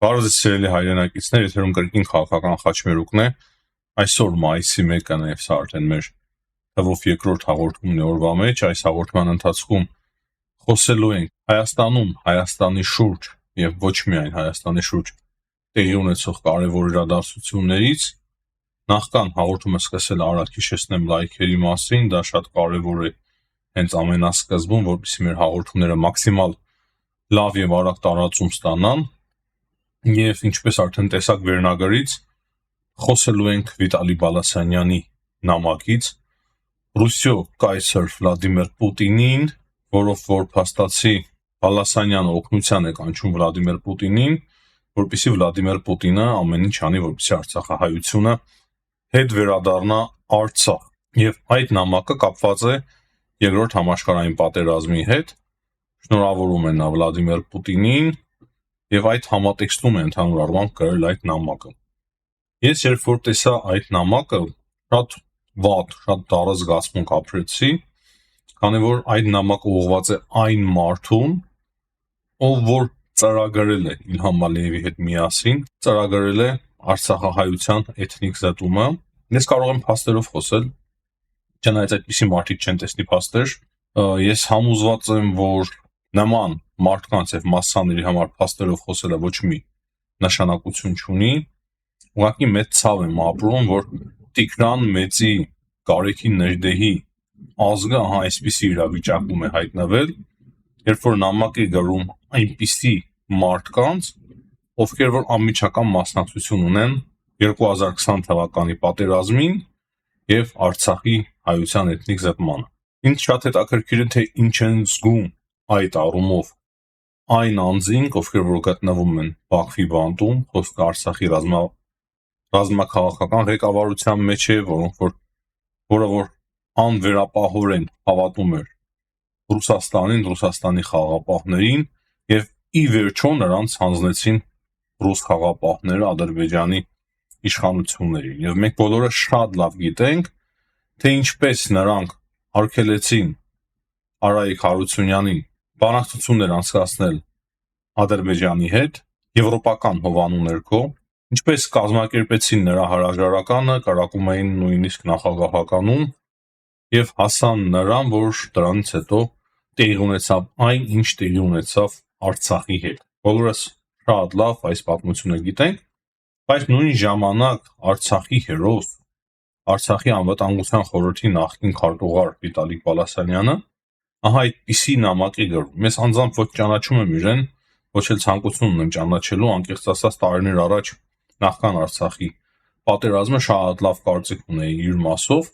Բարև սիրելի հայրենակիցներ, եթերում կրկին քաղաքական խաչմերուկն է։ Այսօր մայիսի 1-ն է, սա արդեն մեր թվով երկրորդ հաղորդումն է օրվա մեջ։ Այս հաղորդման ընթացքում խոսելու ենք Հայաստանում, Հայաստանի շուրջ եւ ոչ միայն Հայաստանի շուրջ տեղի ունեցող կարևոր իրադարձություններից։ Նախքան հաղորդումը սկսել արագ հիշեցնեմ լայքերի մասին, դա շատ կարևոր է հենց ամենասկզբում, որպեսզի մեր հաղորդումները մաքսիմալ լավ եւ արագ տարածում ստանան։ Եվ ինչպես արդեն տեսակ վերնագրից, խոսելու ենք Վիտալի Բալասանյանի նամակից Ռուսիո կայսր Վլադիմիր Պուտինին, որով որ փաստացի Բալասանյանը օգնության է կանչում Վլադիմիր Պուտինին, որպեսզի Վլադիմիր Պուտինը ամեն ինչ անի, որպեսզի Արցախահայությունը հետ վերադառնա Արցախ։ Եվ այդ նամակը կապված է Երկրորդ համաշխարհային պատերազմի հետ։ Շնորհավորում են Վլադիմիր Պուտինին եւ այդ համատեքստում է ընդհանուր առմամբ գրել այդ նամակը։ Ես երբ որ տեսա այդ նամակը, շատ վատ, շատ դառը զգացմունք ապրեցի, քանի որ այդ նամակը ուղղված է այն մարդուն, ով որ ծրագրել է Իլհամ Ալիևի հետ միասին, ծրագրել է Արցախահայության էթնիկ զտումը։ Ես կարող եմ փաստերով խոսել, չնայած այդպիսի մարդիկ չեն տեսնի փաստեր, ես համոզված եմ, որ նման մարդկանց եւ մասսաների համար փաստերով խոսելը ոչ մի նշանակություն չունի։ Ուղղակի մեծ ցավ եմ ապրում, որ Տիգրան Մեծի Գարեգին Ներդեհի ազգը այսպիսի իրավիճակում է հայտնվել, երբ որ նամակի գրում այնպիսի մարդկանց, ովքեր որ անմիջական մասնակցություն ունեն 2020 թվականի պատերազմին եւ Արցախի հայության էթնիկ զտմանը։ Ինձ շատ հետաքրքիր է, թե ինչ են զգում այդ առումով այն անձինք, ովքեր որ գտնվում են Բաքվի բանտում, խոսքը Արցախի ռազմաքաղաքական ղեկավարության մեջ է, որը որ անվերապահորեն հավատում էր Ռուսաստանին, Ռուսաստանի խաղաղապահներին եւ ի վերջո նրանց հանձնեցին ռուս խաղաղապահները Ադրբեջանի իշխանություններին։ Եվ մենք բոլորը շատ լավ գիտենք, թե ինչպես նրանք արգելեցին Արայիկ Հարությունյանին բանակցություններ անցկացնել Ադրբեջանի հետ եվրոպական հովանու ներքո, ինչպես կազմակերպեցին նրա հրաժարականը, կարակում էին նույնիսկ նախագահականում եւ հասան նրան, որ դրանից հետո տեղի ունեցավ այն, ինչ տեղի ունեցավ Արցախի հետ։ Բոլորս շատ լավ այս պատմությունը գիտենք, բայց նույն ժամանակ Արցախի հերոս, Արցախի անվտանգության խորհրդի նախկին քարտուղար Վիտալի Բալասանյանը ահա այդպիսի նամակի գրում։ Ես անձամբ ոչ ճանաչում եմ իրեն, ոչ էլ ցանկություն ունեմ ճանաչելու, անկեղծ ասած տարիներ առաջ նախքան Արցախի պատերազմը շատ լավ կարծիք ունեի իր մասով,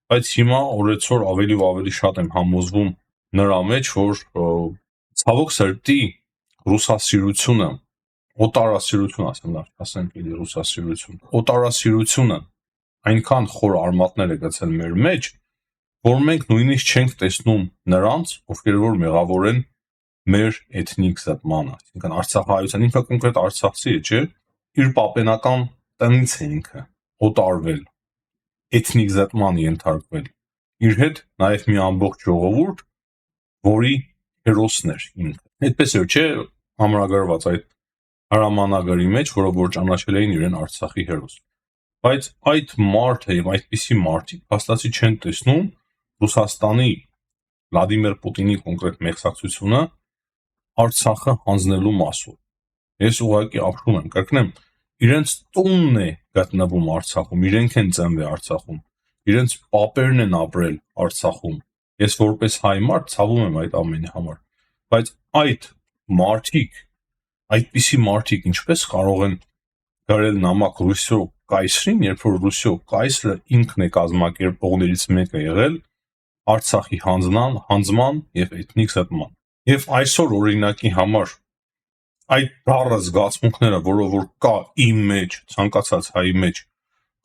բայց հիմա օրեցօր ավելի ու ավելի շատ եմ համոզվում նրա մեջ, որ ցավոք սրտի ռուսասիրությունը, օտարասիրություն, ասենք էլի ռուսասիրություն, օտարասիրությունը այնքան խոր արմատներ է գցել մեր մեջ, որ մենք նույնիսկ չենք տեսնում նրանց, ովքեր որ մեղավոր են մեր էթնիկ զտմանը, այսինքն Արցախահայության, ինքը կոնկրետ արցախցի է, չէ՞, իր պապենական տնից է ինքը օտարվել, էթնիկ զտման ենթարկվել, իր հետ նաև մի ամբողջ ժողովուրդ, որի հերոսն էր ինքը։ Այդպես էր, չէ՞, ամրագրված այդ հրամանագրի մեջ, որով որ ճանաչել էին իրեն Արցախի հերոս։ Բայց այդ մարդը եւ այդպիսի մարդիկ փաստացի չեն տեսնում Ռուսաստանի Վլադիմիր Պուտինի կոնկրետ մեղսակցությունը Արցախը հանձնելու մասով։ Ես ուղղակի ապրում եմ, կրկնեմ, իրենց տունն է գտնվում Արցախում, իրենք են ծնվել Արցախում, իրենց պապերն են ապրել Արցախում։ Ես որպես հայ մարդ ցավում եմ այդ ամենի համար, բայց այդ մարդիկ, այդպիսի մարդիկ ինչպես կարող են գրել նամակ Ռուսիո կայսրին, երբ որ Ռուսիո կայսրը ինքն է կազմակերպողներից մեկը եղել Արցախի հանձնման եւ էթնիկ զտման։ Եվ այսօր օրինակի համար այդ դառը զգացմունքները, որով որ կա իմ մեջ, ցանկացած հայի մեջ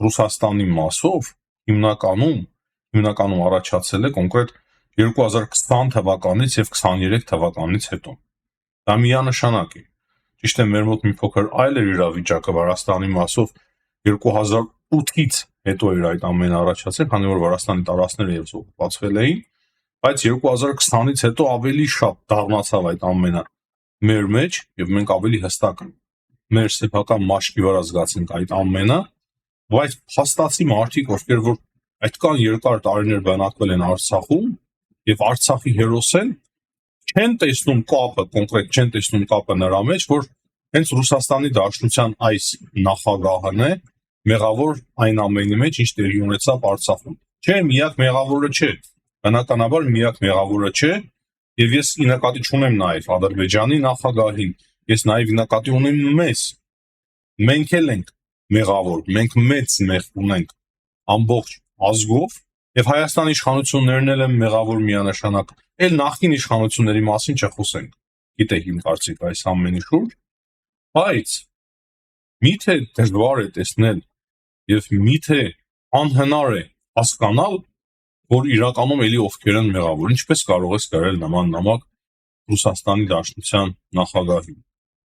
Ռուսաստանի մասով, հիմնականում առաջացել է կոնկրետ 2020 թվականից եւ 23 թվականից հետո։ Դա միանշանակ է։ Ճիշտ է, մեր մոտ մի փոքր այլ էր իրավիճակը Վրաստանի մասով 2008-ից հետո էր այդ ամենը առաջացել, քանի որ Վրաստանի տարածքները եւս օկուպացվել էին, բայց 2020-ից հետո ավելի շատ դառնացավ այդ ամենը մեր մեջ եւ մենք ավելի հստակ մեր սեփական մաշկի վրա զգացենք այդ ամենը, բայց փաստացի մարդիկ, ովքեր որ այդքան երկար տարիներ բնակվել են Արցախում եւ Արցախի հերոս են, չեն տեսնում կապը, կոնկրետ չեն տեսնում կապը նրա մեջ, որ հենց Ռուսաստանի Դաշնության այս նախագահն է մեղավոր այն ամենի մեջ, ինչ տեղի ունեցավ Արցախում։ Չէ, միակ մեղավորը չէ, բնականաբար միակ մեղավորը չէ, եւ ես ի նկատի չունեմ նաեւ Ադրբեջանի նախագահին, ես նաեւ ի նկատի ունեմ մեզ։ Մենք էլ ենք մեղավոր, մենք մեծ մեղք ունենք ամբողջ ազգով, եւ Հայաստանի իշխանություններն էլ են մեղավոր միանշանակ։ Էլ նախկին իշխանությունների մասին չխոսենք։ Գիտեք իմ կարծիքը այս ամենի շուրջ, բայց միթե դժվար է տեսնել եւ միթե անհնար է հասկանալ, որ իրականում էլի ովքեր են մեղավոր, ինչպես կարող է սկսել նման նամակ Ռուսաստանի Դաշնության նախագահին։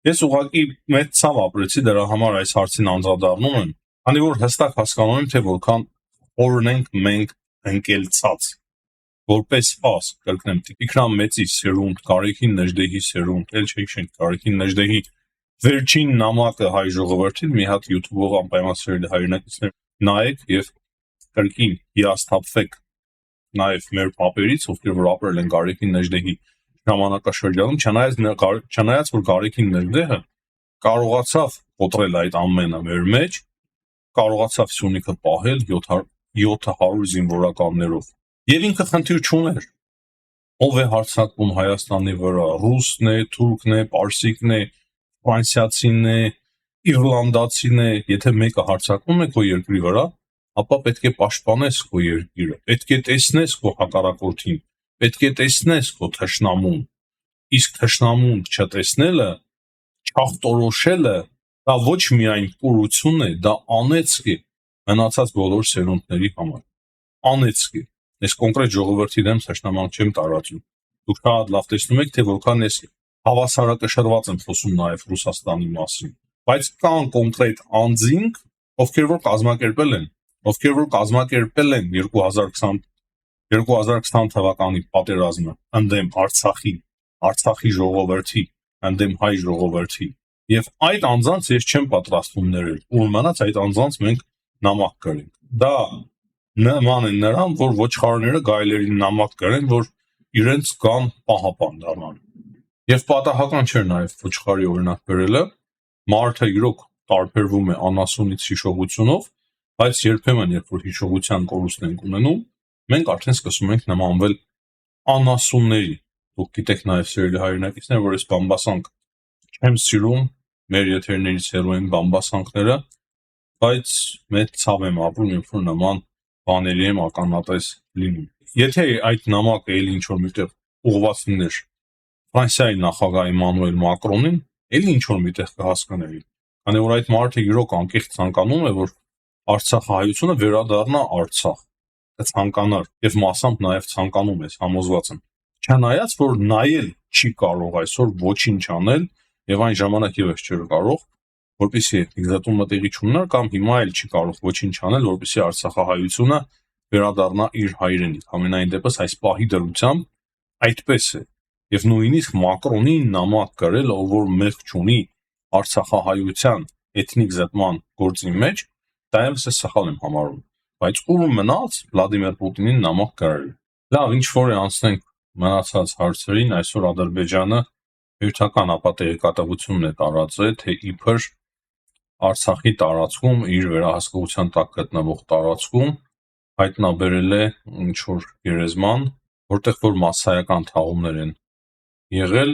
Ես ուղղակի մեծ ցավ ապրեցի դրա համար այս հարցին անդրադառնում եմ, քանի որ հստակ հասկանում եմ, թե որքան օրենք մենք ընկելցած որպես ասկ, կրկնեմ, Տիգրան Մեծի սերունդ, Գարեգին Նժդեհի սերունդ, էլ չենք Գարեգին Նժդեհի վերջին նամակը հայ ժողովրդին մի հատ YouTube-ով անպայման սիրելի հայրենակիցներ նայեք եւ կրկին հիասթափվեք նաեւ մեր պապերից, ովքեր որ ապրել են Գարեգին Նժդեհի ժամանակաշրջանում, չնայած որ Գարեգին Նժդեհը կարողացավ կոտրել այդ ամենը մեր մեջ, կարողացավ Սյունիքը պահել 700 զինվորականներով եւ ինքը խնդիր չուներ, ով է հարձակվում Հայաստանի վրա, ռուսն է, թուրքն է, պարսիկն է, ֆրանսիացին է, իռլանդացին է, եթե մեկը հարձակվում է քո երկրի վրա, ապա պետք է պաշտպանես քո երկիրը, պետք է տեսնես քո հակառակորդին, պետք է տեսնես քո թշնամուն, իսկ թշնամուն չտեսնելը, չախտորոշելը, դա ոչ միայն կուրություն է, դա անեծք է մնացած բոլոր սերունդների համար, անեծք է, ես կոնկրետ ժողովրդի դեմ թշնամանք չեմ տարածում, դուք շատ լավ տեսնում եք, թե որքան ես հավասարակշռված եմ խոսում նաև Ռուսաստանի մասին, բայց կան կոնկրետ անձինք, ովքեր որ կազմակերպել են 2020 թվականի պատերազմը ընդդեմ Արցախի ժողովրդի, ընդդեմ հայ ժողովրդի, եւ այդ անձանց ես չեմ պատրաստվում ներել, ու մնաց այդ անձանց մենք նամակ գրենք, դա նման է նրան, որ ոչխարները գայլերին նամակ գրեն, որ իրենց կան պահապան դառնան, եւ պատահական չէր նաեւ ոչխարի օրինակ գրելը, մարդը իրոք տարբերվում է անասունից հիշողությունով, բայց երբեմն երբ որ հիշողության կորուստ ենք ունենում, մենք արդեն սկսում ենք նմանվել անասունների։ Դուք գիտեք նաև սիրելի հայրենակիցներ, որ այս բամբասանք չեմ սիրում, մեր եթերներից հեռու են բամբասանքները, բայց մեծ ցավ եմ ապրում, երբ որ նման բաների եմ ականատես լինում։ Եթե այդ նամակը էլ ինչ որ միտեղ ուղղված լիներ Ֆրանսիայի նախագահ Էմանուել Մակրոնին, էլ ինչ որ միտեղ կհասկանայի, քանի որ այդ մարդը իրոք անկեղծ ցանկանում է, որ Արցախահայությունը վերադառնա Արցախ, կցանկանար եւ մասամբ նաեւ ցանկանում է, համոզված եմ։ Չնայած որ նայել չի կարող այսօր ոչինչ անել եւ այն ժամանակ եւս չէր կարող, որպեսզի դիկտատուրը տեղի չունենար կամ հիմա էլ չի կարող ոչինչ անել, որպեսզի Արցախահայությունը վերադառնա իր հայրենիք։ Ամենայն դեպս այս պահի դրությամբ այդպես է։ Եվ նույնիսկ Մակրոնին նամակ գրել, ով որ մեղք չունի Արցախահայության էթնիկ զտման գործի մեջ, դա ևս է սխալ եմ համարում, բայց ում մնաց Վլադիմիր Պուտինին նամակ գրել։ Լավ, ինչ որ է անցնենք մնացած հարցերին, այսօր Ադրբեջանը հերթական ապատեգատվությունն է տարածել, թե իբր Արցախի տարածքում իր վերահսկողության տակ գտնվող տարածքում հայտնաբերել է ինչ որ գերեզման, որտեղ որ մասսայական թաղումներ են եղել,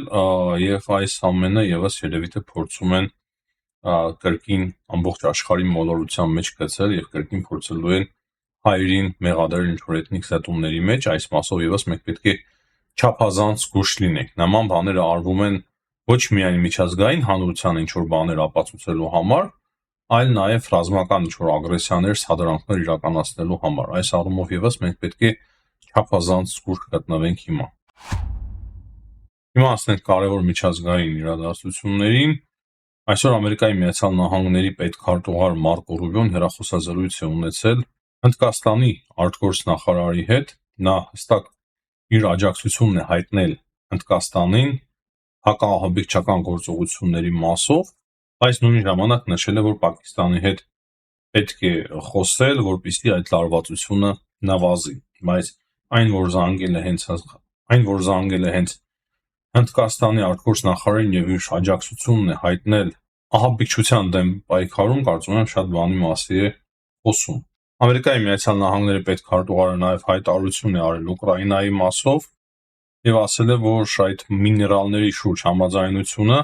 եւ այս ամենը եւս երևի թե փորձում են կրկին ամբողջ աշխարհի մոլորության մեջ գցել եւ կրկին փորձելու են հայերին մեղադրել ինչ-որ էթնիկ զտումների մեջ, այս մասով եւս մենք պետք է չափազանց զգուշ լինենք։ Նման բաները արվում են ոչ միայն միջազգային հանրության ինչ-որ բաներ ապացուցելու համար, այլ նաեւ ռազմական ինչ-որ ագրեսիաներ, սադրանքներ իրականացնելու համար։ Այս առումով եւս մենք պետք է չափազանց զգուշ գտնվենք հիմա։ Հիմա ասենք կարևոր միջազգային իրադարձություններին։ Այսօր Ամերիկայի Միացյալ Նահանգների պետքարտուղար Մարկո Ռուբիոն հեռախոսազրույց է ունեցել Հնդկաստանի արտգործնախարարի հետ, նա հստակ իր աջակցությունն է հայտնել Հնդկաստանին հակաահաբեկչական գործողությունների մասով, Բայց նույն ժամանակ նշել է, որ Պակիստանի հետ պետք է խոսել, որպեսզի այդ լարվածությունը նվազի, բայց այն որ զանգել է հենց Հնդկաստանի արտգործնախարարին եւ իր աջակցությունն է հայտնել ահաբեկչության դեմ պայքարում, կարծում եմ շատ բանի մասի է խոսում։ Ամերիկայի Միացյալ Նահանգների պետքարտուղարը նաեւ հայտարարություն է արել Ուկրաինայի մասով եւ ասել է, որ այդ միներալների շուրջ համաձայնությունը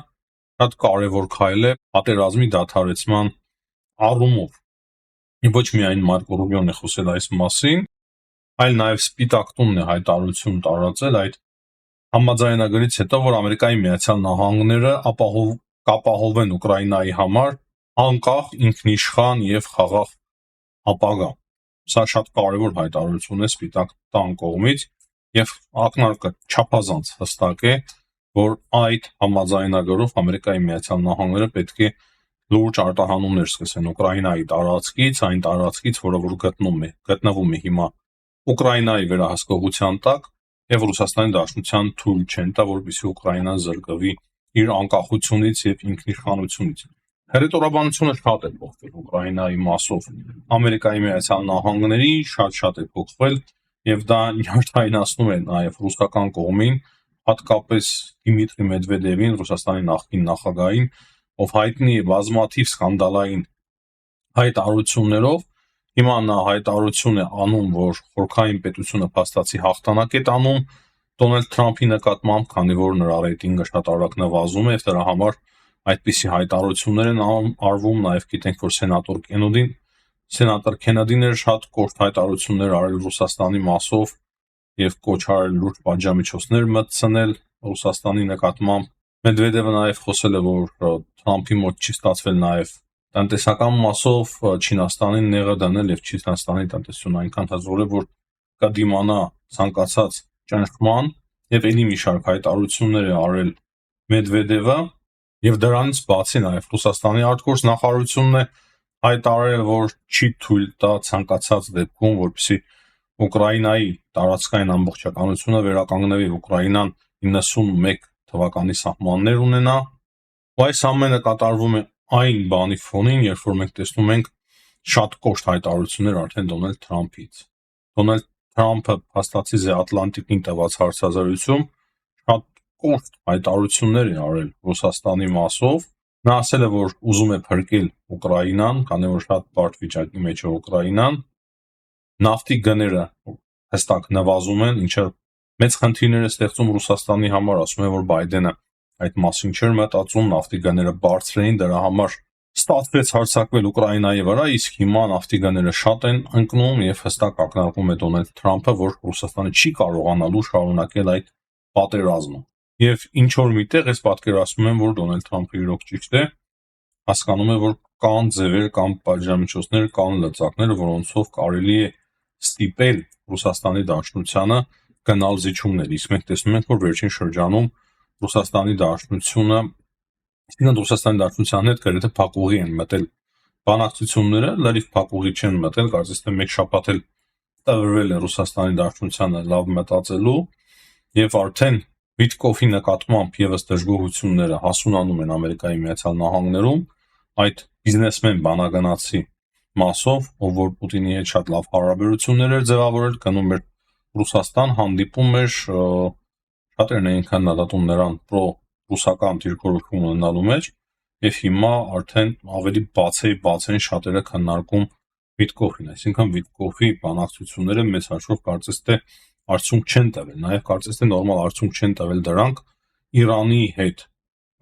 շատ կարևոր քայլ է պատերազմի դադարեցման առումով։ Ոչ միայն Մարկո Ռուբիոն է խոսել այս մասին, այլ նաև Սպիտակ տունն է հայտարարություն տարածել այդ համաձայնագրից հետո, որ Ամերիկայի Միացյալ Նահանգները կապահովեն Ուկրաինայի համար անկախ, ինքնիշխան եւ խաղաղ ապագա։ Սա շատ կարևոր հայտարարություն է Սպիտակ տան կողմից եւ ակնարկը չափազանց հստակ է, որ այդ համաձայնագրով Ամերիկայի Միացյալ Նահանգները պետք է լուրջ արտահանումներ սկսեն Ուկրաինայի տարածքից, այն տարածքից, որը որ գտնվում է հիմա Ուկրաինայի վերահսկողության տակ եւ Ռուսաստանի Դաշնության թույլ չեն տա, որպեսզի Ուկրաինան զրկվի իր անկախությունից եւ ինքնիշխանությունից։ Հերետորաբանությունը շատ է փոխվել Ուկրաինայի մասով Ամերիկայի Միացյալ Նահանգների, շատ է փոխվել եւ դա նյարդայնացնում է նաեւ ռուսական կողմին, հատկապես Դիմիտրի Մեդվեդևին, Ռուսաստանի նախկին նախագահին, ով հայտնի է բազմաթիվ սկանդալային հայտարարություններով։ Հիմա նա հայտարարություն է անում, որ խորքային պետությունը փաստացի հաղթանակ է տանում Դոնալդ Թրամփի նկատմամբ, քանի որ նրա ռեյտինգը շատ արագ նվազում է եւ դրա համար այդպիսի հայտարարություններ են արվում, նաեւ գիտենք, որ սենատոր Քենեդին էր շատ կոշտ հայտարարություններ արել Ռուսաստանի մասով եւ կոչ արել լուրջ պատժամիջոցներ մտցնել Ռուսաստանի նկատմամբ։ Մեդվեդևը նաեւ խոսել է, որ Թրամփի մոտ չի ստացվել նաեւ տնտեսական մասով Չինաստանին նեղը դնել եւ Չինաստանի տնտեսությունը այնքան հզոր է, որ կդիմանա ցանկացած ճնշման եւ ելի մի շարք հայտարարություններ է արել Մեդվեդևը եւ դրանից բացի նաեւ Ռուսաստանի արտգործնախարարությունն է հայտարարել, որ չի թույլ տա ցանկացած դեպքում, որպեսզի Ուկրաինայի տարածքային ամբողջականությունը վերականգնվի, Ուկրաինան 91 թվականի սահմաններ ունենա։ Այս ամենը կատարվում է այն բանի ֆոնին, երբ որ մենք տեսնում ենք շատ կոշտ հայտարարություններ արդեն Դոնալդ Թրամփից։ Դոնալդ Թրամփը փաստացի Ատլանտիկին տված հարցազրույցում շատ կոշտ հայտարարություններ է արել Ռուսաստանի մասով։ Նա ասել է, որ ուզում է փրկել Ուկրաինան, քանի որ շատ բարդ վիճակի մեջ է Ուկրաինան։ Նավթի գները հստակ նվազում են, ինչը մեծ խնդիրներ է ստեղծում Ռուսաստանի համար, ասում է, որ Բայդենը այդ մասին չէր մտածում, նավթի գները բարձր էին, դրա համար ստացվեց հարձակվել Ուկրաինայի վրա, իսկ հիմա նավթի գները շատ են ընկնում եւ հստակ ակնարկում է Դոնալդ Թրամփը, որ Ռուսաստանը չի կարողանալու շարունակել այդ պատերազմը։ Եվ ինչ որ միտեղ ես պատկերացնում եմ, որ Դոնալդ Թրամփը իրոք ճիշտ է, հասկանում է, որ կան ձևեր, կան պատժամիջոցներ, կան լծակներ, որոնցով կարելի է ստիպել Ռուսաստանի Դաշնությանը գնալ զիջումներ։ Իսկ մենք տեսնում ենք, որ վերջին շրջանում Ռուսաստանի Դաշնության հետ գրեթե փակուղի են մտել բանակցությունները, լրիվ փակուղի չեն մտել, կարծես թե մեկ շաբաթ էլ տևրել է Ռուսաստանի Դաշնությանը լավ մտածելու եւ արդեն Վիտկոֆի նկատմամբ եւս դժգոհությունները հասունանում են Ամերիկայի Միացյալ Նահանգներում, այդ բիզնեսմեն բանագնացի մասով, ով որ Պուտինի հետ շատ լավ հարաբերություններ էր ձևավորել, գնում էր Ռուսաստան, հանդիպում էր, շատերն էին քննադատում նրան պրո-ռուսական դիրքորոշում ունենալու մեջ, եւ հիմա արդեն ավելի բաց են շատերը քննարկում Վիտկոֆին, այսինքն Վիտկոֆի բանակցությունները մեծ հաշվով կարծես թե արդյունք չեն տվել, նաեւ կարծես թե նորմալ արդյունք չեն տվել դրանք Իրանի հետ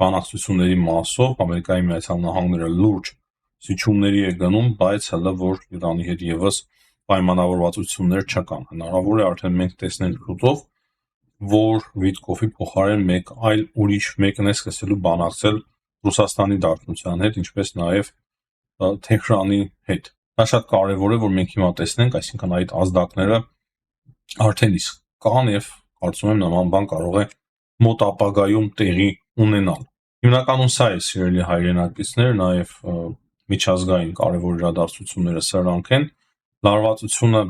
բանակցությունների մասով Ամերիկայի Միացյալ Նահանգները լուրջ զիջումների է գնում, բայց հələ որ Իրանի հետ եւս պայմանավորվածություններ չկան։ Հնարավոր է արդեն մենք տեսնենք շուտով, որ Վիտկոֆի փոխարեն ուրիշ մեկն է սկսելու բանակցել Ռուսաստանի Դաշնության հետ, ինչպես նաեւ Թեհրանի հետ։ Դա շատ կարեւոր է, որ մենք հիմա տեսնենք, այսինքն այդ ազդակները արդեն իսկ կան եւ կարծում եմ նման բան կարող է մոտ ապագայում տեղի ունենալ։ Հիմնականում սա է, սիրելի հայրենակիցներ, նաեւ միջազգային կարևոր իրադարձությունները սրանք են։ Լարվածությունը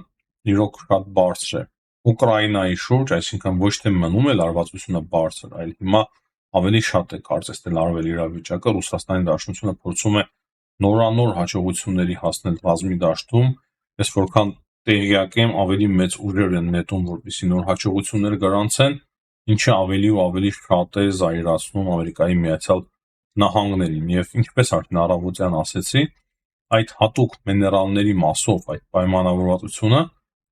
իրոք շատ բարձր է Ուկրաինայի շուրջ, այսինքն ոչ թե մնում է լարվածությունը բարձր, այլ հիմա ավելի շատ է կարծես թե լարվել իրավիճակը, Ռուսաստանի Դաշնությունը փորձում է նորանոր հաջողությունների հասնել ռազմի դաշտում, ես որքան տեղյակ եմ, ավելի մեծ ուժեր են նետում, որպեսզի նոր հաջողություններ գրանցեն, ինչը ավելի ու ավելի շատ է զայրացնում Ամերիկայի Միացյալ Նահանգներին եւ ինչպես արդեն առավոտյան ասեցի, այդ հատուկ միներալների մասով այդ պայմանավորվածությունը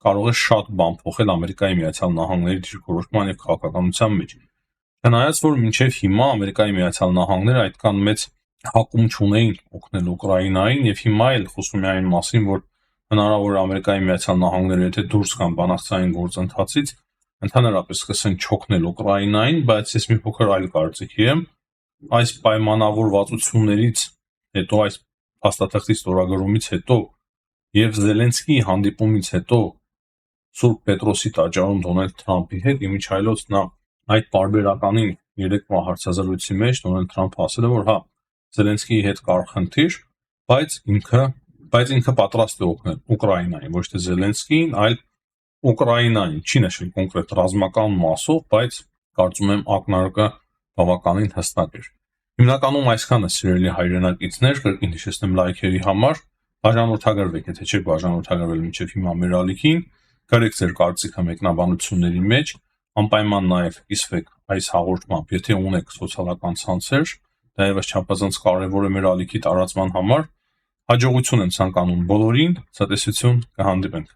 կարող է շատ բան փոխել Ամերիկայի Միացյալ Նահանգների դիրքորոշման եւ քաղաքականության մեջ։ Չնայած որ մինչև հիմա Ամերիկայի Միացյալ Նահանգները այդքան մեծ հակում չունեին օգնել Ուկրաինային եւ հիմա էլ խոսում է այն մասին, որ հնարավոր է Ամերիկայի Միացյալ Նահանգները եթե դուրս գան բանակցային գործընթացից, ընդհանրապես սկսեն չօգնել Ուկրաինային, բայց ես մի փոքր այլ կարծիքի եմ, այս պայմանավորվածություններից հետո, այս փաստաթղթի ստորագրումից հետո եւ Զելենսկիի հանդիպումից հետո Սուրբ Պետրոսի տաճարում Դոնալդ Թրամփի հետ իմիջայլոց նա այդ պարբերականին երեկվա հարցազրույցի մեջ Դոնալդ Թրամփը ասել է, որ հա Զելենսկիի հետ կար խնդիր, բայց ինքը պատրաստ է օգնել Ուկրաինային, ոչ թե Զելենսկիին, այլ Ուկրաինային, չի նշել կոնկրետ ռազմական մասով, բայց կարծում եմ ակնարկը բավականին հստակ էր։ Հիմնականում այսքանը սիրելի հայրենակիցներ, կրկին հիշեցնեմ լայքերի համար, բաժանորդագրվեք, եթե չեք բաժանորդագրվել մինչև հիմա մեր ալիքին, գրեք ձեր կարծիքը մեկնաբանությունների մեջ, անպայման նաև կիսվեք այս հաղորդմամբ, եթե ունեք սոցիալական ցանցեր, դա եւս չափազանց կարևոր է մեր ալիքի տարածման համար։ Հաջողություն եմ ցանկանում բոլորին, ցտեսություն, կհանդիպենք։